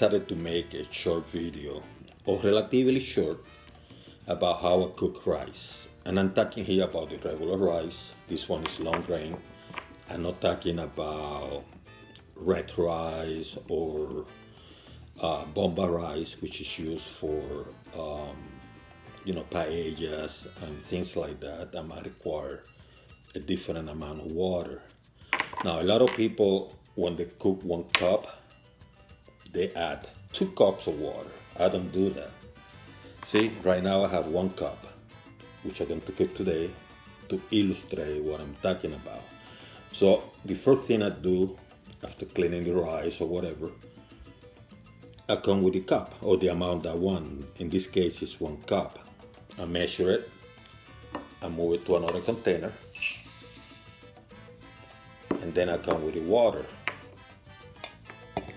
decided to make a short video, or relatively short, about how I cook rice. And I'm talking here about the regular rice. This one is long grain. I'm not talking about red rice or bomba rice, which is used for paellas and things like that. That might require a different amount of water. Now, a lot of people, when they cook 1 cup, they add 2 cups of water. I don't do that. See, right now I have 1 cup, which I'm going to cook today to illustrate what I'm talking about. So the first thing I do after cleaning the rice or whatever, I come with the cup or the amount I want. In this case, it's 1 cup. I measure it, I move it to another container, and then I come with the water.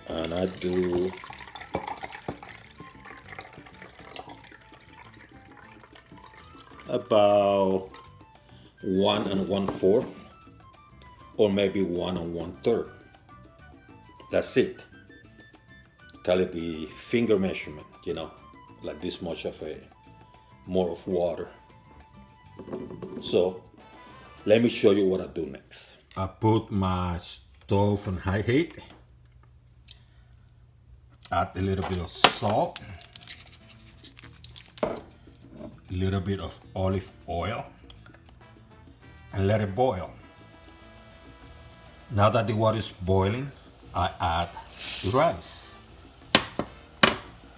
And I do about 1 1/4, or maybe 1 1/3. That's it. Call it the finger measurement, like this much of more of water. So let me show you what I do next. I put my stove on high heat. Add a little bit of salt, a little bit of olive oil, and let it boil. Now that the water is boiling, I add the rice.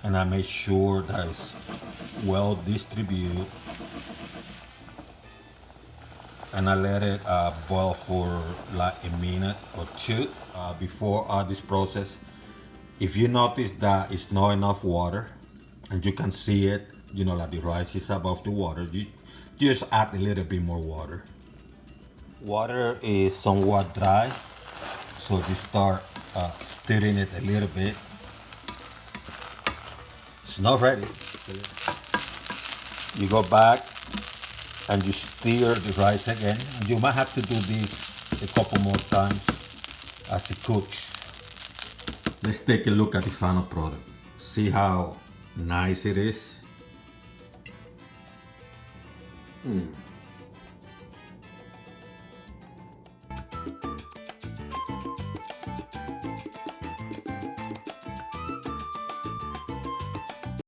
And I make sure that it's well distributed. And I let it boil for like a minute or 2 before this process. If you notice that it's not enough water, and you can see it, like the rice is above the water, you just add a little bit more water. Water is somewhat dry, so you start stirring it a little bit. It's not ready. You go back and you stir the rice again. You might have to do this a couple more times as it cooks. Let's take a look at the final product. See how nice it is?